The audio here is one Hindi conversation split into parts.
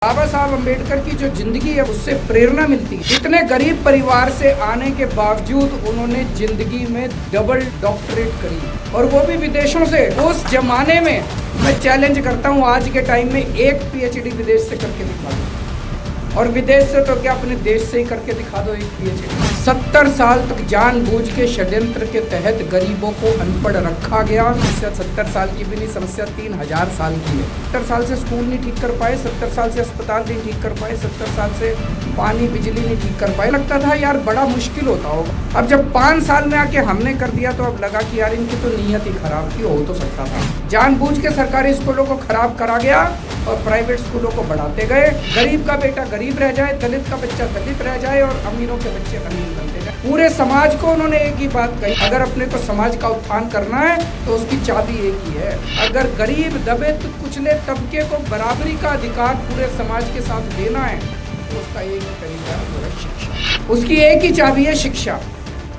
बाबा साहब अम्बेडकर की जो जिंदगी है उससे प्रेरणा मिलती है। इतने गरीब परिवार से आने के बावजूद उन्होंने जिंदगी में डबल डॉक्टरेट करी और वो भी विदेशों से। उस जमाने में मैं चैलेंज करता हूँ आज के टाइम में एक पीएचडी विदेश से करके दिखा दो, और विदेश से तो क्या अपने देश से ही करके दिखा दो एक पीएचडी। 70 साल तक जानबूझ के षड्यंत्र के तहत गरीबों को अनपढ़ रखा गया। समस्या 70 साल की भी नहीं, समस्या 3000 साल की है। 70 साल से स्कूल नहीं ठीक कर पाए, 70 साल से अस्पताल नहीं ठीक कर पाए, 70 साल से पानी बिजली नहीं ठीक कर पाए। लगता था यार बड़ा मुश्किल होता होगा। अब जब 5 साल में आके हमने कर दिया तो अब लगा कि यार इनकी तो नीयत ही खराब थी, हो तो सकता था। जानबूझ के सरकारी स्कूलों को खराब करा गया और प्राइवेट स्कूलों को बढ़ाते गए। गरीब का बेटा गरीब रह जाए, दलित का बच्चा दलित रह जाए और अमीरों के बच्चे अमीर बनते जाए। पूरे समाज को उन्होंने एक ही बात कही, अगर अपने को समाज का उत्थान करना है तो उसकी चाबी एक ही है। अगर गरीब दबित कुचले तबके को बराबरी का अधिकार पूरे समाज के साथ देना है तो उसका एक ही तरीका है शिक्षा। उसकी एक ही चाबी है शिक्षा,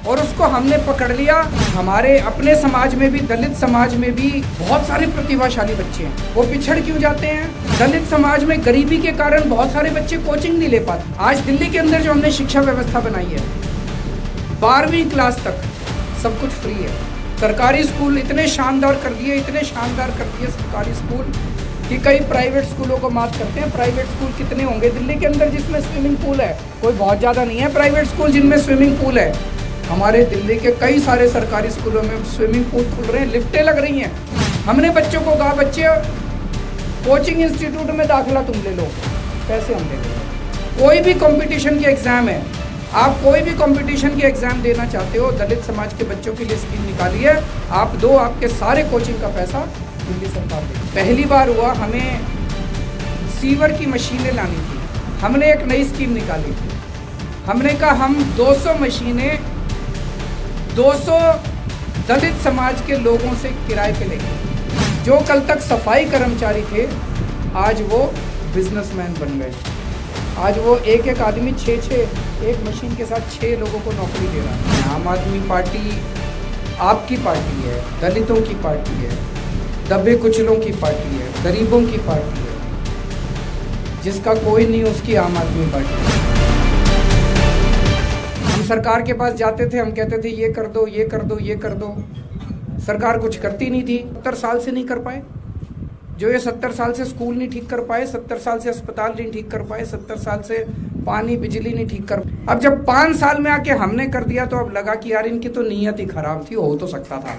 और उसको हमने पकड़ लिया। हमारे अपने समाज में भी, दलित समाज में भी बहुत सारे प्रतिभाशाली बच्चे हैं। वो पिछड़ क्यों जाते हैं? दलित समाज में गरीबी के कारण बहुत सारे बच्चे कोचिंग नहीं ले पाते। आज दिल्ली के अंदर जो हमने शिक्षा व्यवस्था बनाई है, 12वीं क्लास तक सब कुछ फ्री है। सरकारी स्कूल इतने शानदार कर दिए, इतने शानदार कर दिए सरकारी स्कूल कि कई प्राइवेट स्कूलों को मात करते हैं। प्राइवेट स्कूल कितने होंगे दिल्ली के अंदर जिसमें स्विमिंग पूल है? कोई बहुत ज़्यादा नहीं है प्राइवेट स्कूल जिनमें स्विमिंग पूल है। हमारे दिल्ली के कई सारे सरकारी स्कूलों में स्विमिंग पूल खुल रहे हैं, लिफ्टें लग रही हैं। हमने बच्चों को कहा बच्चे कोचिंग इंस्टीट्यूट में दाखिला तुम ले लो, पैसे हम दे देंगे। कोई भी कंपटीशन के एग्ज़ाम है, आप कोई भी कंपटीशन के एग्ज़ाम देना चाहते हो, दलित समाज के बच्चों के लिए स्कीम निकाली है, आप दो, आपके सारे कोचिंग का पैसा दिल्ली सरकार देगी। पहली बार हुआ हमें सीवर की मशीनें लानी थी, हमने एक नई स्कीम निकाली थी। हमने कहा हम 200 मशीनें 200 दलित समाज के लोगों से किराए पे लेंगे। जो कल तक सफाई कर्मचारी थे आज वो बिजनेसमैन बन गए। आज वो एक एक आदमी 6 एक मशीन के साथ 6 लोगों को नौकरी दे रहा है। आम आदमी पार्टी आपकी पार्टी है, दलितों की पार्टी है, दबे कुचलों की पार्टी है, गरीबों की पार्टी है। जिसका कोई नहीं उसकी आम आदमी पार्टी है। सरकार के पास जाते थे, हम कहते थे ये कर दो, ये कर दो, ये कर दो। सरकार कुछ करती नहीं थी। 70 साल से नहीं कर पाए जो ये 70 साल से स्कूल नहीं ठीक कर पाए, 70 साल से अस्पताल नहीं ठीक कर पाए, 70 साल से पानी बिजली नहीं ठीक कर। अब जब 5 साल में आके हमने कर दिया तो अब लगा कि यार इनकी तो नीयत ही खराब थी, हो तो सकता था।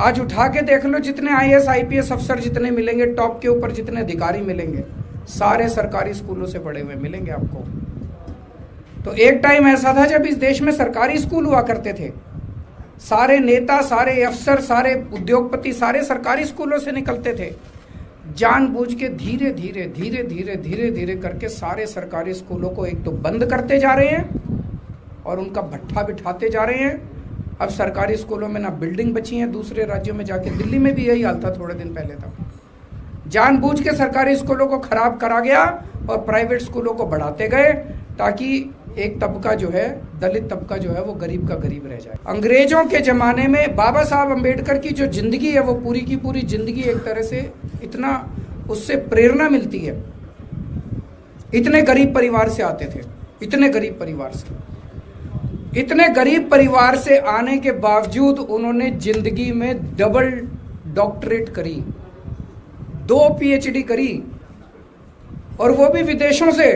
आज उठा के देख लो, जितने IAS IPS अफसर जितने मिलेंगे, टॉप के ऊपर जितने अधिकारी मिलेंगे, सारे सरकारी स्कूलों से पढ़े हुए मिलेंगे आपको। तो एक टाइम ऐसा था जब इस देश में सरकारी स्कूल हुआ करते थे। सारे नेता, सारे अफसर, सारे उद्योगपति सारे सरकारी स्कूलों से निकलते थे। जानबूझ के धीरे धीरे धीरे धीरे धीरे धीरे करके सारे सरकारी स्कूलों को एक तो बंद करते जा रहे हैं और उनका भट्ठा बिठाते जा रहे हैं। अब सरकारी स्कूलों में ना बिल्डिंग बची हैं, दूसरे राज्यों में जाके, दिल्ली में भी यही हाल था थोड़े दिन पहले तक। जानबूझ के सरकारी स्कूलों को खराब करा गया और प्राइवेट स्कूलों को बढ़ाते गए ताकि एक तबका जो है, दलित तबका जो है, वो गरीब का गरीब रह जाए। अंग्रेजों के जमाने में बाबा साहब अम्बेडकर की जो जिंदगी है वो पूरी की पूरी जिंदगी एक तरह से इतना उससे प्रेरणा मिलती है। इतने गरीब परिवार से आते थे, इतने गरीब परिवार से आने के बावजूद उन्होंने जिंदगी में डबल डॉक्टरेट करी, 2 पीएचडी करी, और वो भी विदेशों से,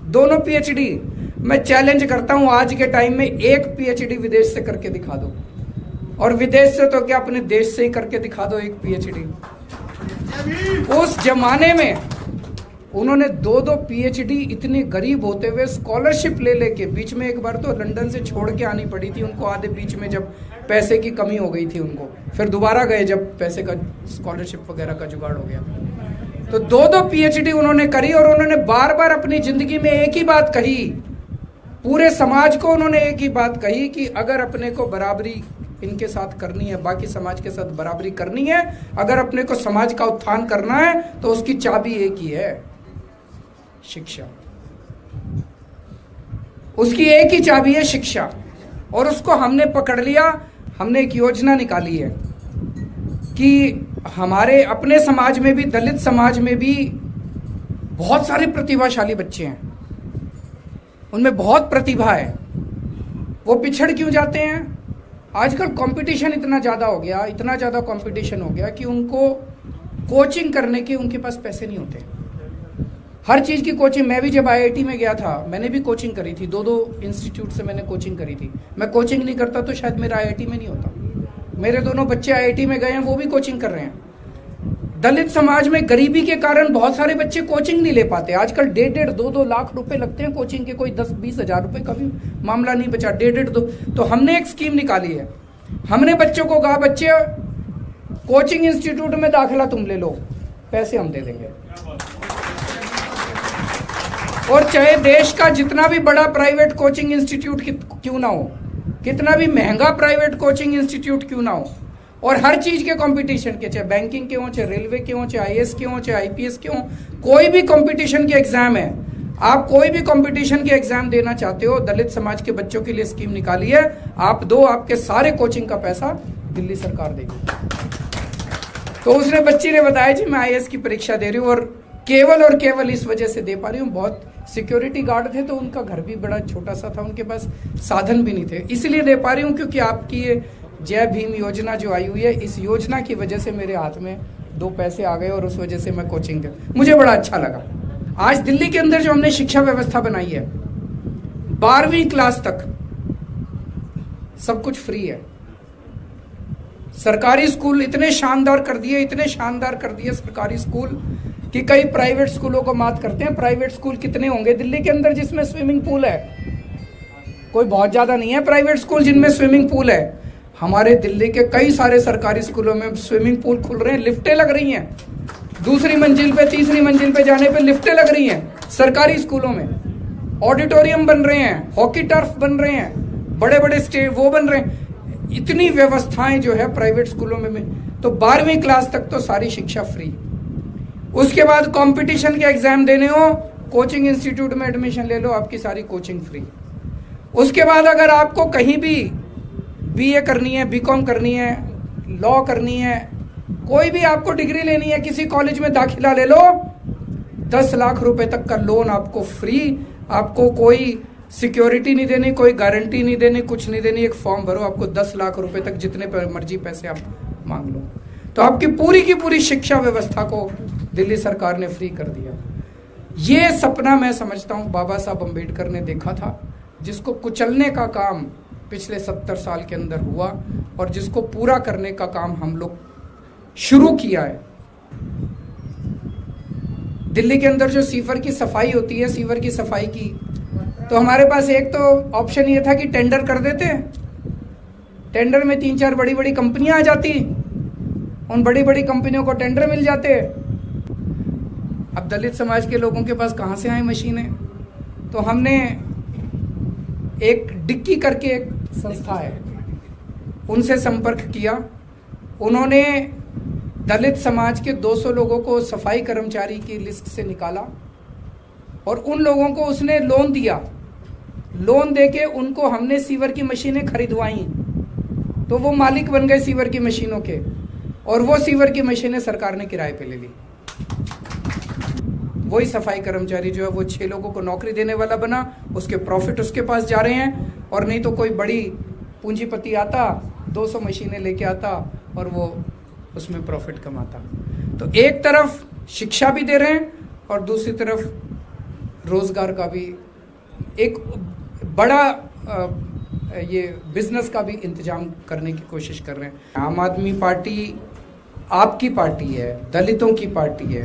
दोनों पीएचडी। मैं चैलेंज करता हूं आज के टाइम में एक पीएचडी विदेश से करके दिखा दो, और विदेश से तो क्या अपने देश से ही करके दिखा दो एक पीएचडी। उस जमाने में उन्होंने 2 पीएचडी इतने गरीब होते हुए स्कॉलरशिप ले लेके, बीच में एक बार तो लंदन से छोड़ के आनी पड़ी थी उनको, आधे बीच में जब पैसे की कमी हो गई थी उनको, फिर दोबारा गए जब पैसे का स्कॉलरशिप वगैरह का जुगाड़ हो गया। तो 2 पीएचडी उन्होंने करी और उन्होंने बार बार अपनी जिंदगी में एक ही बात कही, पूरे समाज को उन्होंने एक ही बात कही कि अगर अपने को बराबरी इनके साथ करनी है, बाकी समाज के साथ बराबरी करनी है, अगर अपने को समाज का उत्थान करना है तो उसकी चाबी एक ही है, शिक्षा। उसकी एक ही चाबी है शिक्षा, और उसको हमने पकड़ लिया। हमने एक योजना निकाली है कि हमारे अपने समाज में भी, दलित समाज में भी बहुत सारे प्रतिभाशाली बच्चे हैं, उनमें बहुत प्रतिभा है, वो पिछड़ क्यों जाते हैं? आजकल कंपटीशन इतना ज़्यादा हो गया, इतना ज़्यादा कंपटीशन हो गया कि उनको कोचिंग करने के उनके पास पैसे नहीं होते। हर चीज़ की कोचिंग, मैं भी जब आईआईटी में गया था मैंने भी कोचिंग करी थी, दो इंस्टीट्यूट से मैंने कोचिंग करी थी। मैं कोचिंग नहीं करता तो शायद मेरा आईआईटी में नहीं होता। मेरे दोनों बच्चे आईआईटी में गए हैं, वो भी कोचिंग कर रहे हैं। दलित समाज में गरीबी के कारण बहुत सारे बच्चे कोचिंग नहीं ले पाते। आजकल 1.5-2 लाख रुपए लगते हैं कोचिंग के, कोई 10-20 हजार रुपए का भी मामला नहीं बचा, 1.5-2। तो हमने एक स्कीम निकाली है, हमने बच्चों को कहा बच्चे कोचिंग इंस्टीट्यूट में दाखिला तुम ले लो, पैसे हम दे देंगे। और चाहे देश का जितना भी बड़ा प्राइवेट कोचिंग इंस्टीट्यूट क्यों ना हो, कितना भी महंगा प्राइवेट कोचिंग इंस्टीट्यूट क्यों ना हो, और हर चीज के कंपटीशन के, चाहे बैंकिंग के हो, चाहे रेलवे के हो, चाहे आईएएस के हो, चाहे आईपीएस के हो, कोई भी कंपटीशन के एग्जाम है, आप कोई भी कंपटीशन के एग्जाम देना चाहते हो, दलित समाज के बच्चों के लिए स्कीम निकाली है। आप दो, आपके सारे कोचिंग का पैसा दिल्ली सरकार देगी। तो उसने बच्ची ने बताया जी मैं आईएएस की परीक्षा दे रही हूँ और केवल इस वजह से दे पा रही हूँ, बहुत सिक्योरिटी गार्ड थे तो उनका घर भी बड़ा छोटा सा था, उनके पास साधन भी नहीं थे, इसलिए दे पा रही हूँ क्योंकि आपकी ये जय भीम योजना जो आई हुई है, इस योजना की वजह से मेरे हाथ में 2 पैसे आ गए और उस वजह से मैं कोचिंग दे, मुझे बड़ा अच्छा लगा। आज दिल्ली के अंदर जो हमने शिक्षा व्यवस्था बनाई है, 12वीं क्लास तक सब कुछ फ्री है। सरकारी स्कूल इतने शानदार कर दिए सरकारी स्कूल कि कई प्राइवेट स्कूलों को मात करते हैं। प्राइवेट स्कूल कितने होंगे दिल्ली के अंदर जिसमें स्विमिंग पूल है? कोई बहुत ज्यादा नहीं है प्राइवेट स्कूल जिनमें स्विमिंग पूल है। हमारे दिल्ली के कई सारे सरकारी स्कूलों में स्विमिंग पूल खुल रहे हैं, लिफ्टें लग रही हैं, 2री मंजिल पे 3री मंजिल पे जाने पे लिफ्टें लग रही हैं सरकारी स्कूलों में, ऑडिटोरियम बन रहे हैं, हॉकी टर्फ बन रहे हैं, बड़े बड़े स्टेज वो बन रहे हैं। इतनी व्यवस्थाएं जो है प्राइवेट स्कूलों में। तो 12वीं क्लास तक तो सारी शिक्षा फ्री। उसके बाद कंपटीशन के एग्जाम देने हो, कोचिंग इंस्टीट्यूट में एडमिशन ले लो, आपकी सारी कोचिंग फ्री। उसके बाद अगर आपको कहीं भी बीए करनी है, बीकॉम करनी है, लॉ करनी है, कोई भी आपको डिग्री लेनी है, किसी कॉलेज में दाखिला ले लो, 10 लाख रुपए तक का लोन आपको फ्री। आपको कोई सिक्योरिटी नहीं देनी, कोई गारंटी नहीं देनी, कुछ नहीं देनी, एक फॉर्म भरो, आपको 10 लाख रुपए तक जितने मर्जी पैसे आप मांग लो। तो आपकी पूरी की पूरी शिक्षा व्यवस्था को दिल्ली सरकार ने फ्री कर दिया। ये सपना मैं समझता हूँ बाबा साहब अम्बेडकर ने देखा था, जिसको कुचलने का काम पिछले 70 साल के अंदर हुआ और जिसको पूरा करने का काम हम लोग शुरू किया है। दिल्ली के अंदर जो सीवर की सफाई होती है, सीवर की सफाई की, तो हमारे पास एक तो ऑप्शन ये था कि टेंडर कर देते, टेंडर में 3-4 बड़ी बड़ी कंपनियां आ जाती, उन बड़ी बड़ी कंपनियों को टेंडर मिल जाते। अब दलित समाज के लोगों के पास कहां से आए मशीनें? तो हमने एक डिक्की करके एक संस्था है, उनसे संपर्क किया। उन्होंने दलित समाज के 200 लोगों को सफाई कर्मचारी की लिस्ट से निकाला और उन लोगों को उसने लोन दिया। लोन देके उनको हमने सीवर की मशीनें खरीदवाई, तो वो मालिक बन गए सीवर की मशीनों के, और वो सीवर की मशीनें सरकार ने किराए पे ले ली। वही सफाई कर्मचारी जो है वो 6 लोगों को नौकरी देने वाला बना, उसके प्रॉफिट उसके पास जा रहे हैं। और नहीं तो कोई बड़ी पूंजीपति आता, 200 मशीनें लेके आता और वो उसमें प्रॉफिट कमाता। तो एक तरफ शिक्षा भी दे रहे हैं और दूसरी तरफ रोजगार का भी एक बड़ा ये बिजनेस का भी इंतजाम करने की कोशिश कर रहे हैं। आम आदमी पार्टी आपकी पार्टी है, दलितों की पार्टी है,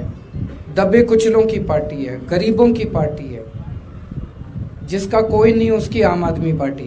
दबे कुचलों की पार्टी है, गरीबों की पार्टी है। जिसका कोई नहीं उसकी आम आदमी पार्टी है।